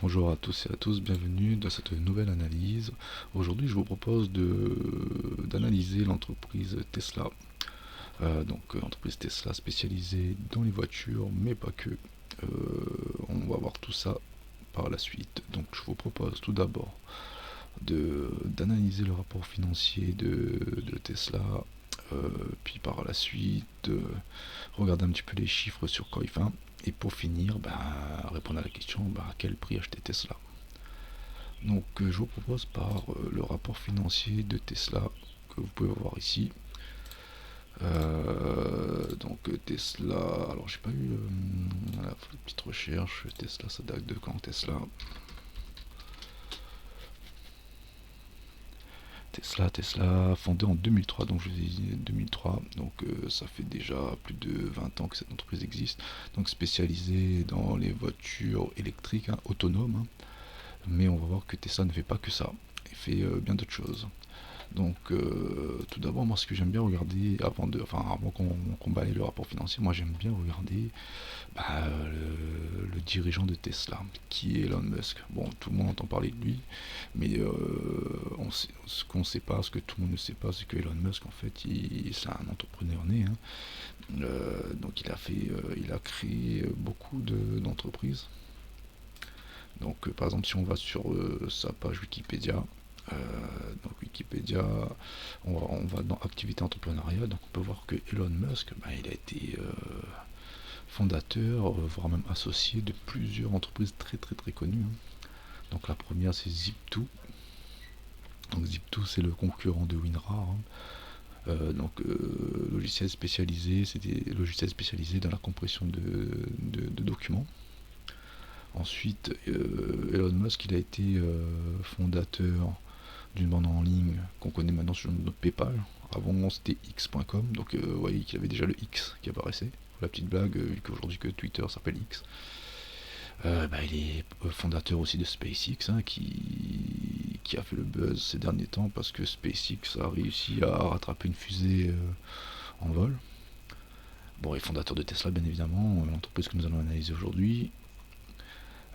Bonjour à tous et à tous, bienvenue dans cette nouvelle analyse. Aujourd'hui, je vous propose d'analyser l'entreprise Tesla. Entreprise Tesla spécialisée dans les voitures, mais pas que. On va voir tout ça par la suite. Donc, je vous propose tout d'abord d'analyser le rapport financier de Tesla, puis par la suite, regarder un petit peu les chiffres sur Coifin. Et pour finir, répondre à la question à quel prix acheter Tesla. Donc je vous propose par le rapport financier de Tesla que vous pouvez voir ici. Tesla, alors j'ai pas eu la petite recherche. Tesla, ça date de quand Tesla? Tesla, fondée en 2003, donc je vous ai dit 2003, donc ça fait déjà plus de 20 ans que cette entreprise existe, donc spécialisée dans les voitures électriques autonomes, mais on va voir que Tesla ne fait pas que ça, il fait bien d'autres choses. Donc tout d'abord, moi ce que j'aime bien regarder avant qu'on balaye le rapport financier, moi j'aime bien regarder le dirigeant de Tesla, qui est Elon Musk. Bon, tout le monde entend parler de lui, mais ce qu'on ne sait pas, ce que tout le monde ne sait pas, c'est que Elon Musk, en fait, c'est un entrepreneur né. Donc il a créé beaucoup d'entreprises. Donc par exemple, si on va sur sa page Wikipédia, euh, donc Wikipédia, on va dans activité entrepreneuriale, donc on peut voir que Elon Musk, il a été fondateur, voire même associé de plusieurs entreprises très très très connues. Donc la première c'est Zip2. Donc Zip2 c'est le concurrent de WinRAR. Logiciel spécialisé, c'était logiciel spécialisé dans la compression de documents. Ensuite, Elon Musk, il a été fondateur d'une bande en ligne qu'on connaît maintenant sous le nom de PayPal. Avant, c'était X.com, donc vous voyez qu'il y avait déjà le X qui apparaissait. La petite blague, vu qu'aujourd'hui que Twitter s'appelle X. Il est fondateur aussi de SpaceX, qui a fait le buzz ces derniers temps parce que SpaceX a réussi à rattraper une fusée en vol. Bon, et fondateur de Tesla, bien évidemment, l'entreprise que nous allons analyser aujourd'hui.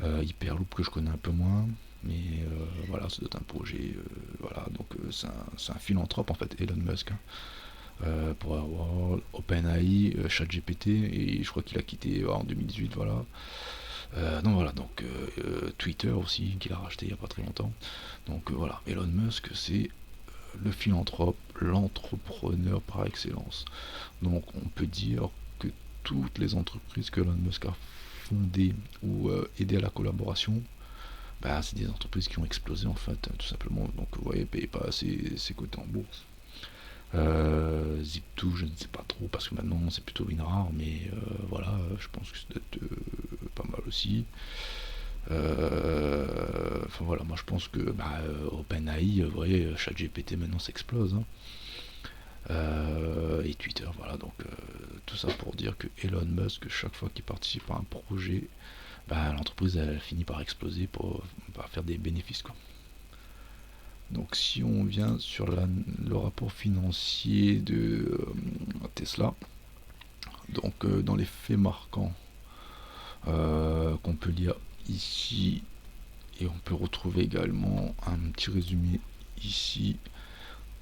Hyperloop que je connais un peu moins, mais voilà, ça doit être un projet. C'est un philanthrope en fait, Elon Musk. Pour avoir OpenAI, ChatGPT, et je crois qu'il a quitté en 2018, voilà. Twitter aussi, qu'il a racheté il n'y a pas très longtemps. Donc voilà, Elon Musk, c'est le philanthrope, l'entrepreneur par excellence. Donc on peut dire que toutes les entreprises que Elon Musk a fondées ou aidées à la collaboration, c'est des entreprises qui ont explosé en fait, tout simplement. Donc vous voyez, payez pas ses côtés en bourse. Zip2, je ne sais pas trop parce que maintenant c'est plutôt WinRAR, mais voilà, je pense que c'est peut-être pas mal aussi. Voilà, moi je pense que OpenAI, vous voyez, ChatGPT maintenant s'explose. Et Twitter, voilà, donc tout ça pour dire que Elon Musk, chaque fois qu'il participe à un projet, l'entreprise elle finit par exploser pour faire des bénéfices, quoi. Donc si on vient sur le rapport financier de Tesla, donc dans les faits marquants qu'on peut lire ici, et on peut retrouver également un petit résumé ici.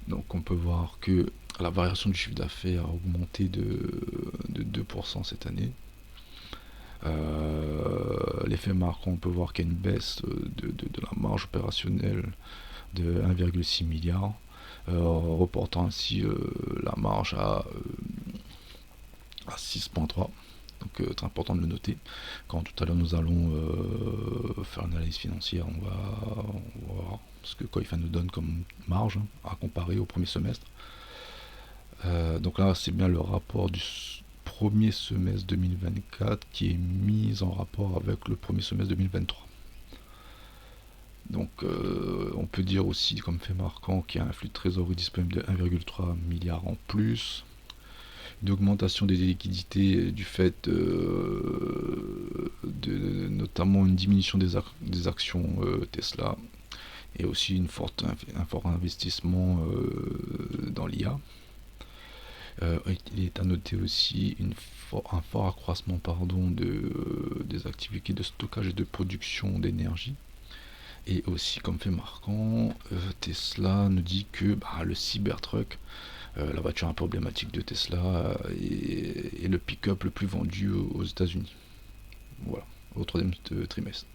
Donc on peut voir que la variation du chiffre d'affaires a augmenté de 2% cette année. L'effet marquant, on peut voir qu'il y a une baisse de la marge opérationnelle de 1,6 milliard, reportant ainsi la marge à 6,3. Donc très important de le noter. Quand tout à l'heure nous allons faire une analyse financière, on va voir ce que Coifin nous donne comme marge à comparer au premier semestre. Donc là c'est bien le rapport du premier semestre 2024 qui est mis en rapport avec le premier semestre 2023. Donc on peut dire aussi comme fait marquant qu'il y a un flux de trésorerie disponible de 1,3 milliard en plus, une augmentation des liquidités du fait de notamment une diminution des actions Tesla, et aussi un fort investissement dans l'IA. Il est à noter aussi un fort accroissement des activités de stockage et de production d'énergie. Et aussi, comme fait marquant, Tesla nous dit que le Cybertruck, la voiture un peu emblématique de Tesla, est le pick-up le plus vendu aux États-Unis. Voilà, au troisième trimestre.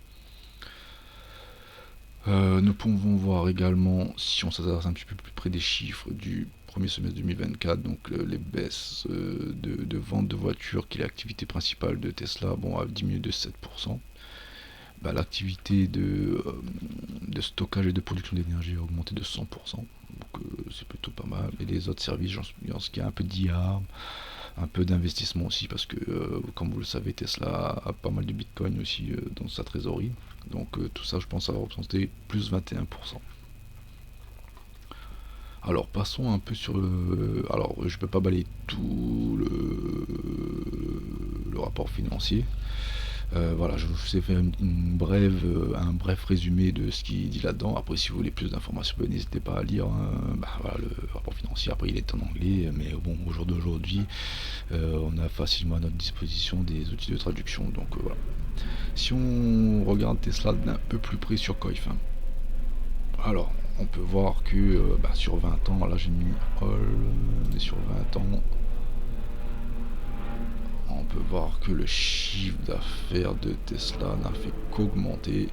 Nous pouvons voir également, si on s'adresse un petit peu plus près des chiffres du premier semestre 2024, donc les baisses de vente de voitures, qui est l'activité principale de Tesla, a diminué de 7%. L'activité de stockage et de production d'énergie a augmenté de 100%, donc c'est plutôt pas mal. Et les autres services, ce qui a un peu d'IA, un peu d'investissement aussi, parce que comme vous le savez, Tesla a pas mal de bitcoin aussi dans sa trésorerie, donc tout ça, je pense, ça va représenter plus 21%. Alors passons un peu sur le... Alors je peux pas balayer tout le rapport financier. Voilà, je vous ai fait un bref résumé de ce qu'il dit là-dedans. Après, si vous voulez plus d'informations, n'hésitez pas à lire, hein. Voilà, le rapport financier. Après, il est en anglais, mais bon, au jour d'aujourd'hui, on a facilement à notre disposition des outils de traduction. Donc voilà. Si on regarde Tesla d'un peu plus près sur Coif, hein. Alors, on peut voir que sur 20 ans, là j'ai mis All, on est sur 20 ans. On peut voir que le chiffre d'affaires de Tesla n'a fait qu'augmenter.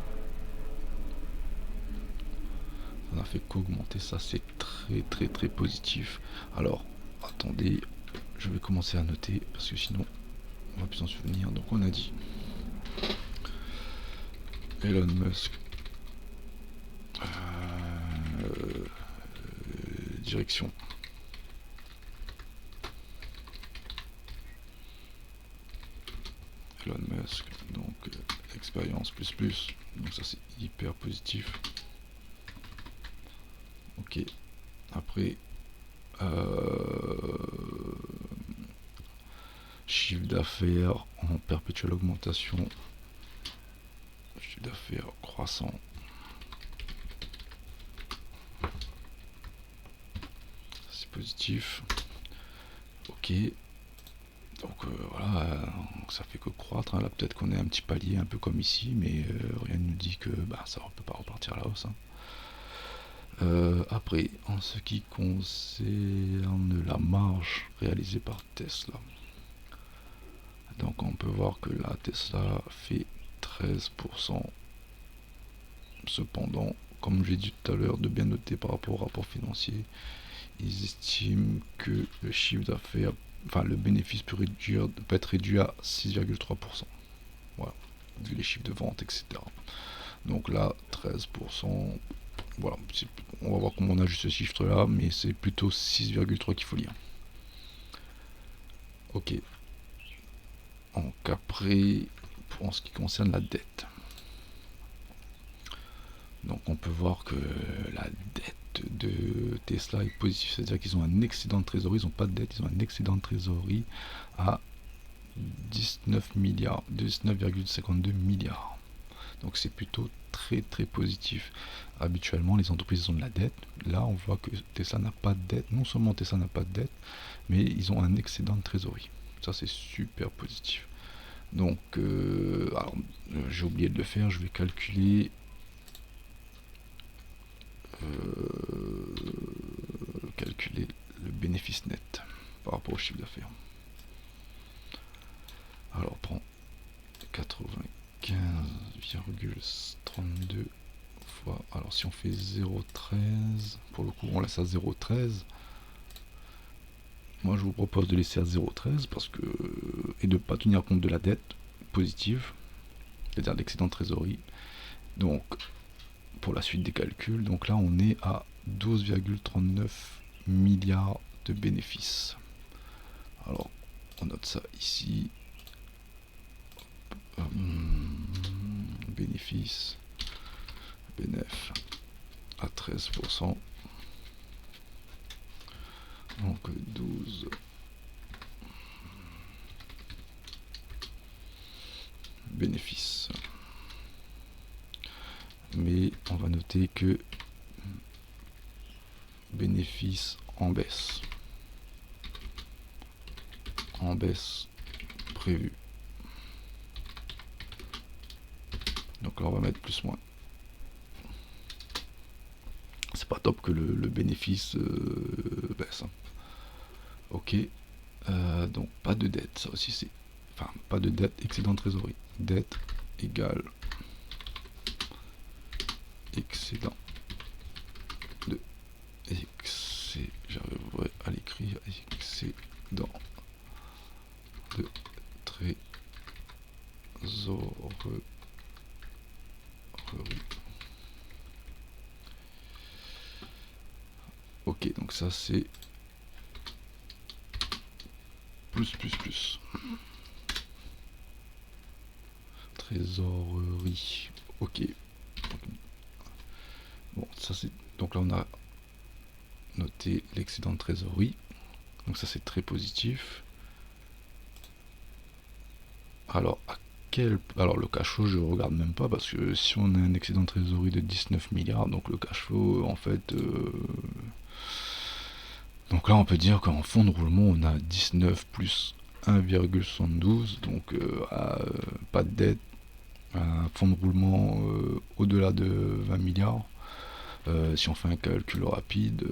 Ça n'a fait qu'augmenter, ça c'est très très très positif. Alors, attendez, je vais commencer à noter parce que sinon on va plus s'en souvenir. Donc on a dit Elon Musk, direction. Elon Musk, donc expérience plus, donc ça c'est hyper positif. Ok, après chiffre d'affaires en perpétuelle augmentation, chiffre d'affaires croissant, c'est positif. Ok, donc voilà, ça fait que croître, hein. Là peut-être qu'on est un petit palier un peu comme ici, mais rien ne nous dit que ça ne peut pas repartir à la hausse, hein. Après, en ce qui concerne la marge réalisée par Tesla, donc on peut voir que la Tesla fait 13%. Cependant, comme j'ai dit tout à l'heure, de bien noter par rapport au rapport financier, ils estiment que le chiffre d'affaires, le bénéfice peut être réduit à 6,3%. Voilà, vu les chiffres de vente, etc. Donc là, 13%, voilà, on va voir comment on ajuste ce chiffre là, mais c'est plutôt 6,3 qu'il faut lire. Ok. Donc après, en ce qui concerne la dette, donc on peut voir que la dette de Tesla est positive, c'est-à-dire qu'ils ont un excédent de trésorerie, ils n'ont pas de dette, ils ont un excédent de trésorerie à 19 milliards, 19,52 milliards. Donc c'est plutôt très très positif. Habituellement, les entreprises ont de la dette. Là, on voit que Tesla n'a pas de dette. Non seulement Tesla n'a pas de dette, mais ils ont un excédent de trésorerie. Ça, c'est super positif. Donc, j'ai oublié de le faire. Je vais calculer le bénéfice net par rapport au chiffre d'affaires. Alors, on prend 95,32 fois. Alors, si on fait 0,13, pour le coup, on laisse à 0,13. Moi, je vous propose de laisser à 0,13 et de ne pas tenir compte de la dette positive, c'est-à-dire l'excédent de trésorerie. Donc, pour la suite des calculs, donc là, on est à 12,39 milliards de bénéfices. Alors, on note ça ici. Bénéfice, bénéf à 13%. Donc 12 bénéfices. Mais on va noter que bénéfice en baisse. en baisse prévue. Donc là on va mettre plus moins. C'est pas top que le bénéfice baisse. Hein. Ok. Donc pas de dette, ça aussi c'est. Enfin, pas de dette, excédent de trésorerie. Dette égale excédent de j'arriverai à l'écrire, excédent de trésorerie. Ok, donc ça c'est plus. Trésorerie. Ok. Bon, ça c'est. Donc là on a noté l'excédent de trésorerie. Donc ça c'est très positif. Alors alors le cash flow je regarde même pas parce que si on a un excédent de trésorerie de 19 milliards, donc le cash flow en fait donc là on peut dire qu'en fonds de roulement on a 19 plus 1,72, donc pas de dette, un fonds de roulement au-delà de 20 milliards. Si on fait un calcul rapide,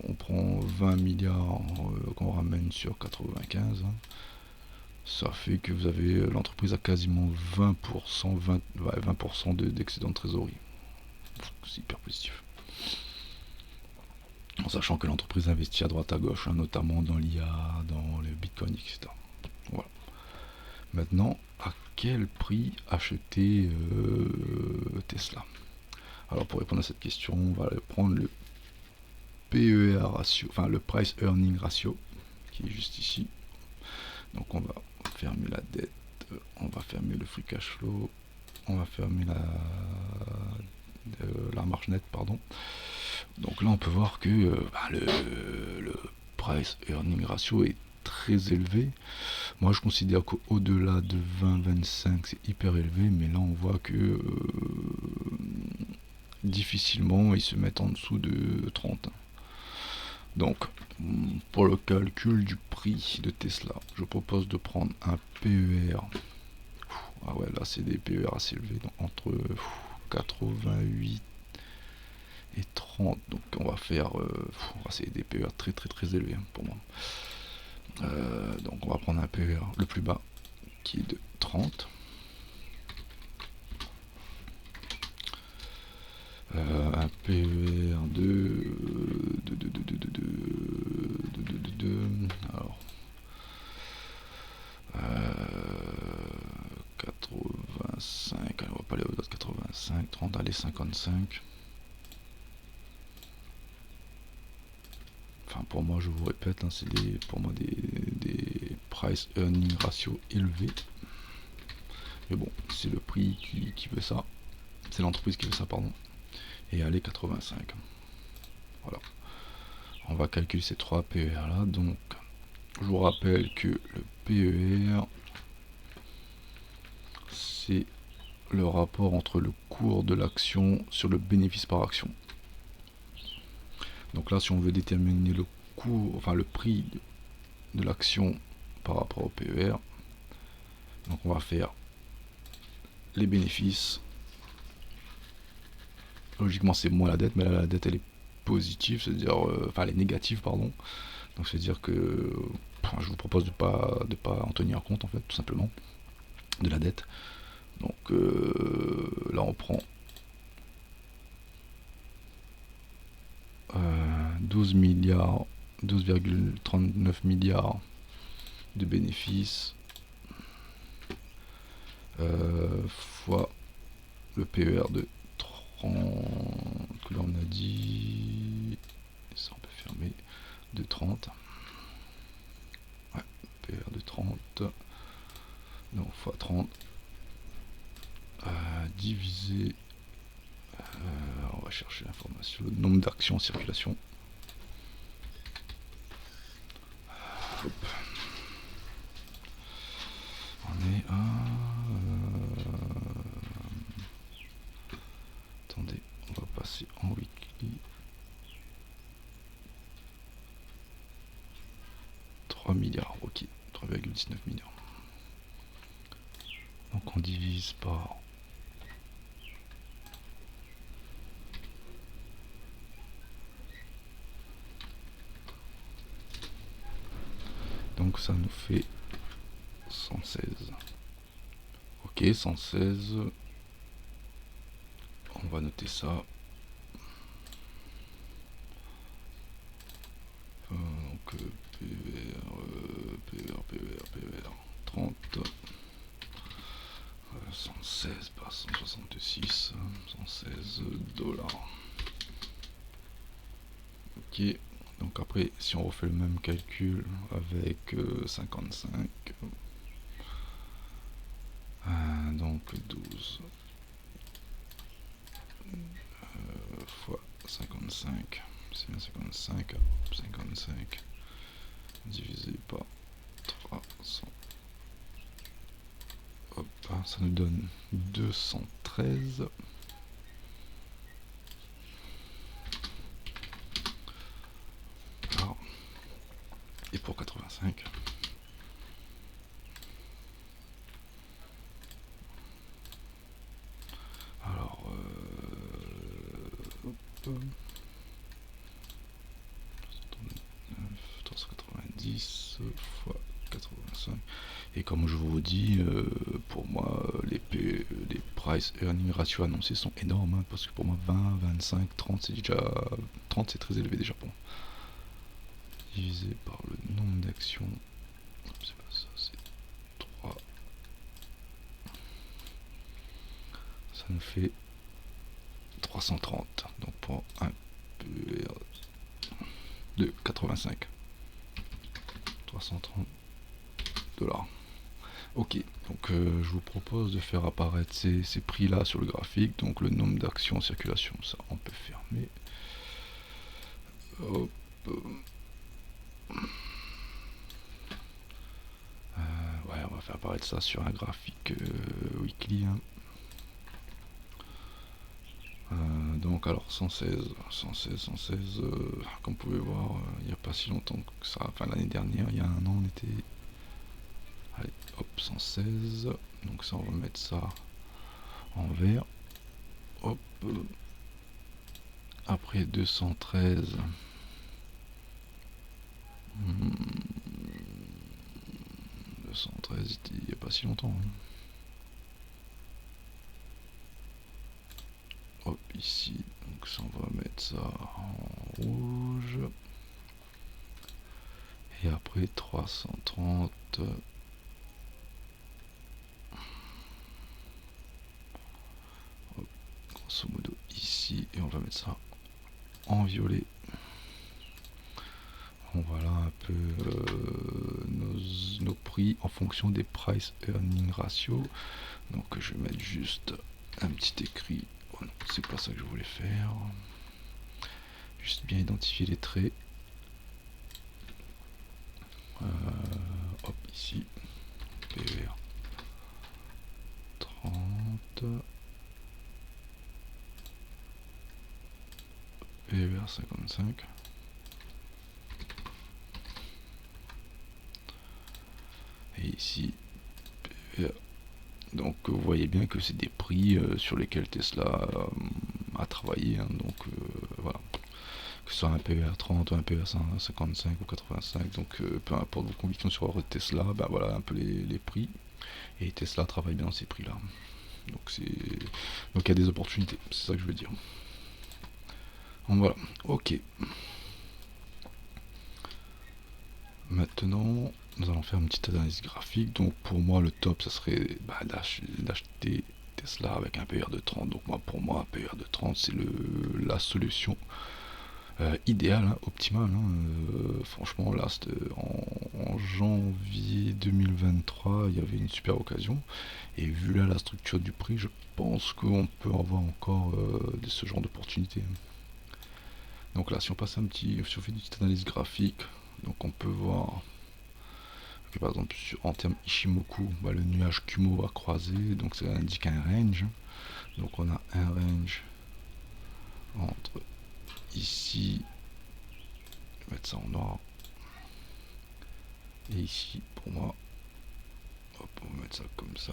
on prend 20 milliards qu'on ramène sur 95, hein. Ça fait que vous avez l'entreprise a quasiment 20%, 20% d'excédent de trésorerie. C'est hyper positif. En sachant que l'entreprise investit à droite à gauche, hein, notamment dans l'IA, dans le Bitcoin, etc. Voilà. Maintenant, à quel prix acheter Tesla? Alors pour répondre à cette question, on va prendre le PER ratio, enfin le Price Earning Ratio, qui est juste ici. Donc on va fermer la dette, on va fermer le free cash flow, on va fermer la marge nette, pardon. Donc là on peut voir que le Price Earning Ratio est très élevé. Moi je considère qu'au-delà de 20-25 c'est hyper élevé, mais là on voit que difficilement ils se mettent en dessous de 30. Donc pour le calcul du prix de Tesla, je propose de prendre un PER. Ah ouais, là c'est des PER assez élevés, donc entre 88 et 30. Donc on va faire, c'est des PER très élevés hein, pour moi. Donc on va prendre un PER le plus bas qui est de 30. Un PER alors 85, allez, on va pas aller au-delà de 85, 30, allez 55. Enfin pour moi je vous répète, hein, c'est pour moi des price earning ratio élevés. Mais bon, c'est le prix qui veut ça, c'est l'entreprise qui veut ça, pardon. Et allez 85. Voilà. On va calculer ces trois PER là. Donc je vous rappelle que le PER c'est le rapport entre le cours de l'action sur le bénéfice par action. Donc là si on veut déterminer le cours, enfin le prix de l'action par rapport au PER, donc on va faire les bénéfices. Logiquement c'est moins la dette, mais là la dette elle est positive, c'est-à-dire enfin elle est négative, pardon. Donc c'est à dire que je vous propose de pas en tenir compte en fait, tout simplement, de la dette. Donc là on prend 12 milliards, 12,39 milliards de bénéfices fois le PER de 30, que là on a dit, ça on peut fermer, de 30, ouais, PER de 30, donc fois 30, divisé, on va chercher l'information, le nombre d'actions en circulation. Hop. On est à attendez, on va passer en weekly. 3 milliard, ok, 3,19 milliards. Donc on divise par donc ça nous fait 116. Ok, 116. On va noter ça. Donc PVR 30. 116 par 166. 116 dollars. Ok. Donc après, si on refait le même calcul avec 55, donc 12 fois 55, c'est bien 55, 55 divisé par 300, hop, ça nous donne 213. Alors, et pour 85, alors, hop, 390 fois 85. Et comme je vous dis, pour moi, les price earning ratio annoncés sont énormes, hein, parce que pour moi, 20, 25, 30, c'est déjà 30, c'est très élevé déjà pour moi. Divisé par le nombre d'actions, c'est pas ça, c'est 3. Ça nous fait 330. Donc pour un PER de 85. 330 dollars. Ok, donc je vous propose de faire apparaître ces prix-là sur le graphique. Donc le nombre d'actions en circulation, ça on peut fermer. Hop. Ouais, on va faire apparaître ça sur un graphique weekly. Hein. Donc alors 116, comme vous pouvez voir, il n'y a pas si longtemps que ça, enfin l'année dernière, il y a un an on était, allez hop 116, donc ça on va mettre ça en vert, hop, après 213, 213 il n'y a pas si longtemps, hein. Hop ici, donc ça on va mettre ça en rouge, et après 330, grosso modo ici, et on va mettre ça en violet. Bon, voilà un peu nos prix en fonction des price earning ratio. Donc je vais mettre juste un petit écrit. Oh non, c'est pas ça que je voulais faire. Juste bien identifier les traits. Hop, ici. PER 30. PER 55. Et ici, PER. Donc vous voyez bien que c'est des prix sur lesquels Tesla a travaillé. Hein, donc voilà. Que ce soit un PER 30 ou un PER 55 ou 85, donc peu importe vos convictions sur Tesla, ben voilà un peu les prix. Et Tesla travaille bien dans ces prix là. Donc il y a des opportunités, c'est ça que je veux dire. Donc voilà, ok. Maintenant, nous allons faire une petite analyse graphique. Donc pour moi, le top, ça serait d'acheter Tesla avec un PER de 30. Donc pour moi, un PER de 30, c'est la solution idéale, hein, optimale. Hein. Franchement, là, en janvier 2023, il y avait une super occasion. Et vu là la structure du prix, je pense qu'on peut avoir encore ce genre d'opportunité. Donc là, si on passe si on fait une petite analyse graphique, donc on peut voir que par exemple en termes Ishimoku, bah, le nuage Kumo a croisé, donc ça indique un range. Donc on a un range entre ici, je vais mettre ça en noir, Et ici, pour moi, hop, on va mettre ça comme ça.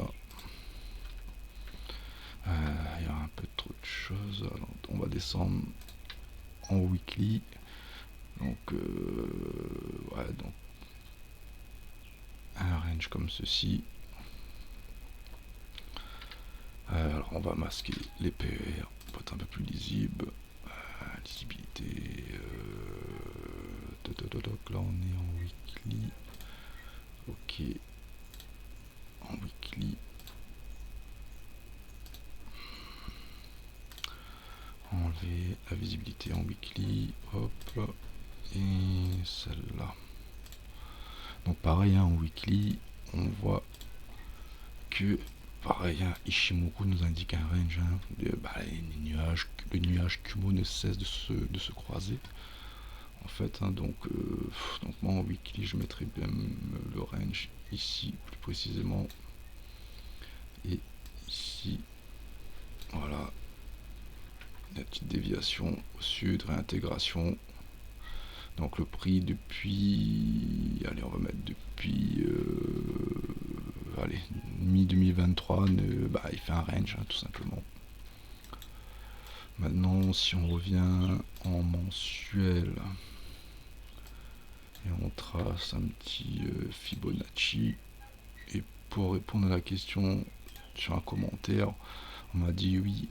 Il y a un peu trop de choses. Alors, on va descendre en weekly. Donc, ouais, donc un range comme ceci. Alors, on va masquer les PER pour être un peu plus lisible. Lisibilité. Là, on est en weekly. Ok. En weekly. Enlever la visibilité en weekly. Hop. Et celle-là. Donc pareil, hein, en weekly, on voit que pareil, hein, Ishimoku nous indique un range. Hein, le nuage Kumo ne cesse de se croiser. En fait, hein, donc moi en weekly, je mettrai bien le range ici, plus précisément. Et ici, voilà, la petite déviation au sud, réintégration. Donc le prix depuis, allez, on va mettre depuis, allez, mi-2023, il fait un range, hein, tout simplement. Maintenant, si on revient en mensuel, et on trace un petit Fibonacci, et pour répondre à la question sur un commentaire, on m'a dit oui,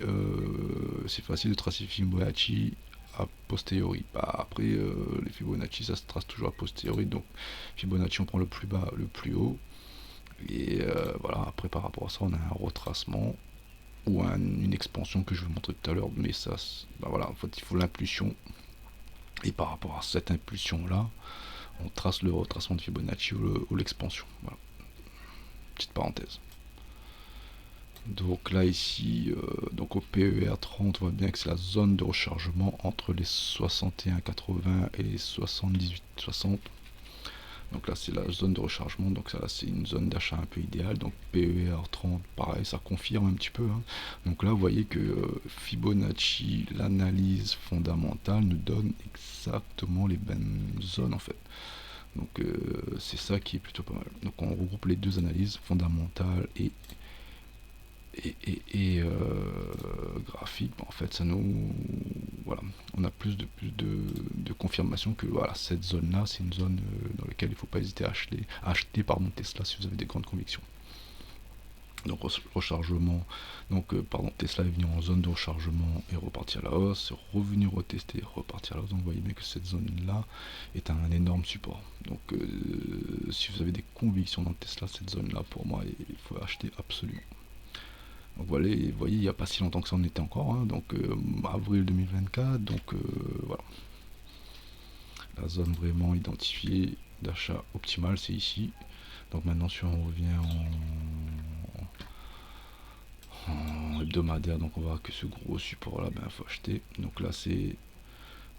c'est facile de tracer Fibonacci a posteriori. Après, les Fibonacci, ça se trace toujours a posteriori, donc Fibonacci, on prend le plus bas, le plus haut, et voilà, après par rapport à ça, on a un retracement ou une expansion que je vais vous montrer tout à l'heure, mais ça, voilà, en fait, il faut l'impulsion, et par rapport à cette impulsion-là, on trace le retracement de Fibonacci ou l'expansion. Voilà. Petite parenthèse. Donc là ici, donc au PER30, on voit bien que c'est la zone de rechargement entre les 61,80 et les 78,60. Donc là c'est la zone de rechargement, donc ça là c'est une zone d'achat un peu idéale. Donc PER30, pareil, ça confirme un petit peu. Hein. Donc là vous voyez que Fibonacci, l'analyse fondamentale nous donne exactement les mêmes zones en fait. Donc c'est ça qui est plutôt pas mal. Donc on regroupe les deux analyses, fondamentale et graphique, en fait ça nous voilà, on a plus de confirmation que voilà, cette zone là c'est une zone dans laquelle il ne faut pas hésiter à acheter pardon, Tesla si vous avez des grandes convictions. Donc rechargement, donc Tesla est venu en zone de rechargement et reparti à la hausse, revenu retester, reparti à la hausse. Donc vous voyez bien que cette zone là est un énorme support. Donc si vous avez des convictions dans Tesla, cette zone là pour moi il faut acheter absolument. Donc voilà, vous voyez, il n'y a pas si longtemps que ça en était encore, hein, donc avril 2024, donc voilà. La zone vraiment identifiée d'achat optimal, c'est ici. Donc maintenant, si on revient en hebdomadaire, donc on va voir que ce gros support là, il faut acheter. Donc là, c'est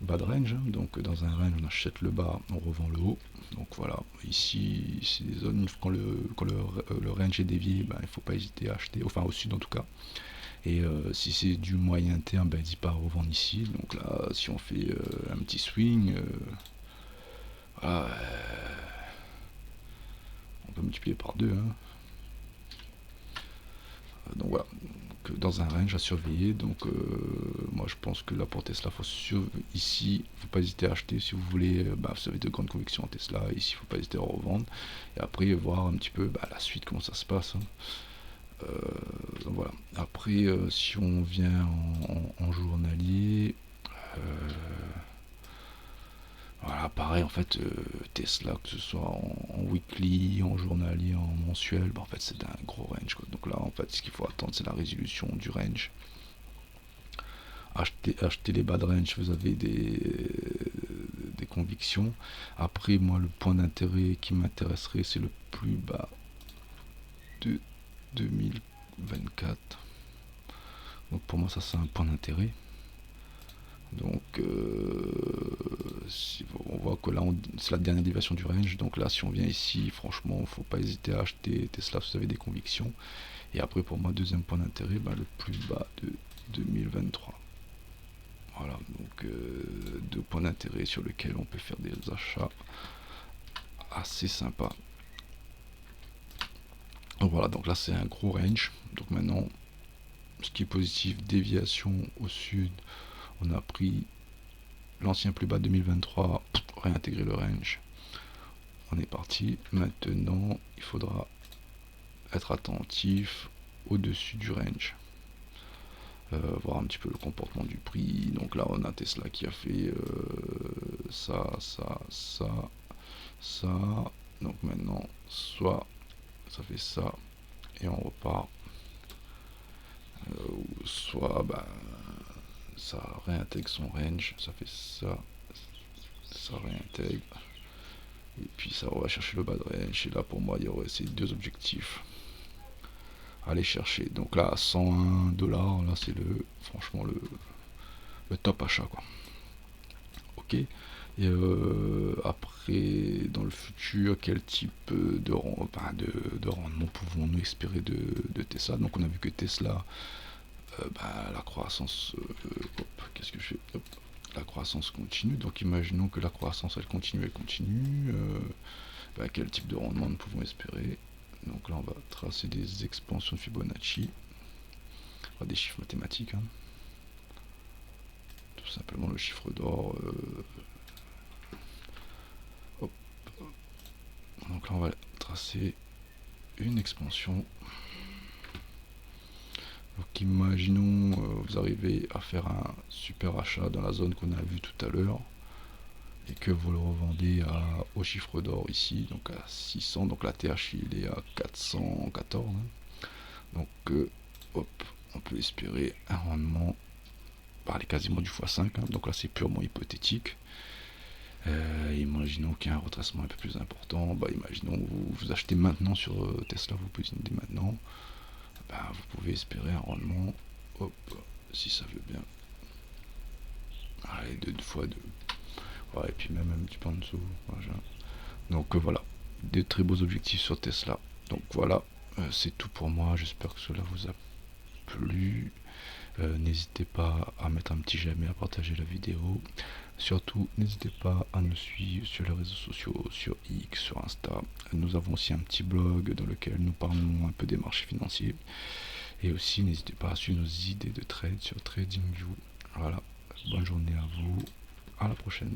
bas de range, hein, donc dans un range, on achète le bas, on revend le haut. Donc voilà, ici, c'est des zones, quand le range est dévié, il ne faut pas hésiter à acheter, enfin au sud en tout cas. Et si c'est du moyen terme, n'hésite pas à revendre ici. Donc là, si on fait un petit swing, voilà, on peut multiplier par 2. Hein. Donc voilà, donc, dans un range à surveiller. Donc moi je pense que là pour Tesla, ici, il ne faut pas hésiter à acheter si vous voulez, vous avez de grandes convictions en Tesla. Ici, il ne faut pas hésiter à revendre. Et après, voir un petit peu la suite, comment ça se passe. Hein. Donc voilà. Après, si on vient en journalier, voilà, pareil en fait, Tesla, que ce soit en weekly, en journalier, en mensuel, en fait c'est un gros range quoi. Donc là en fait ce qu'il faut attendre c'est la résolution du range. Achetez les bas de range, vous avez des convictions. Après moi le point d'intérêt qui m'intéresserait c'est le plus bas de 2024. Donc pour moi ça c'est un point d'intérêt. Donc on voit que là c'est la dernière déviation du range. Donc là si on vient ici, franchement, faut pas hésiter à acheter Tesla si vous avez des convictions. Et après pour moi deuxième point d'intérêt, le plus bas de 2023. Voilà, donc deux points d'intérêt sur lesquels on peut faire des achats assez sympa. Donc voilà, donc là c'est un gros range. Donc maintenant, ce qui est positif, déviation au sud, on a pris l'ancien plus bas 2023, réintégrer le range. On est parti. Maintenant, il faudra être attentif au-dessus du range. Voir un petit peu le comportement du prix. Donc là, on a Tesla qui a fait ça, ça, ça, ça. Donc maintenant, soit ça fait ça et on repart, soit ça réintègre son range, ça fait ça, ça réintègre, et puis ça va chercher le bas de range. Et là, pour moi, il y aurait ces deux objectifs à aller chercher. Donc là, à 101 $, là, c'est franchement le top achat, quoi. Ok. Et après, dans le futur, quel type de rendement pouvons-nous espérer de Tesla? Donc on a vu que Tesla, la croissance, qu'est-ce que je fais? Hop, la croissance continue. Donc imaginons que la croissance elle continue. Quel type de rendement nous pouvons espérer? Donc là on va tracer des expansions de Fibonacci, des chiffres mathématiques, hein. Tout simplement le chiffre d'or. Donc là on va tracer une expansion. Donc imaginons vous arrivez à faire un super achat dans la zone qu'on a vue tout à l'heure et que vous le revendez au chiffre d'or ici, donc à 600, donc la TH il est à 414, hein. Donc hop, on peut espérer un rendement quasiment du x5, hein. Donc là c'est purement hypothétique. Imaginons qu'il y a un retracement un peu plus important, imaginons vous achetez maintenant sur Tesla, vous positionnez maintenant, vous pouvez espérer un rendement, hop, si ça veut bien, allez, 2 fois 2, ouais, et puis même un petit peu en dessous, voilà. Donc voilà, des très beaux objectifs sur Tesla. Donc voilà, c'est tout pour moi, j'espère que cela vous a plu. N'hésitez pas à mettre un petit j'aime et à partager la vidéo. Surtout, n'hésitez pas à nous suivre sur les réseaux sociaux, sur X, sur Insta. Nous avons aussi un petit blog dans lequel nous parlons un peu des marchés financiers. Et aussi, n'hésitez pas à suivre nos idées de trade sur TradingView. Voilà, bonne journée à vous, à la prochaine.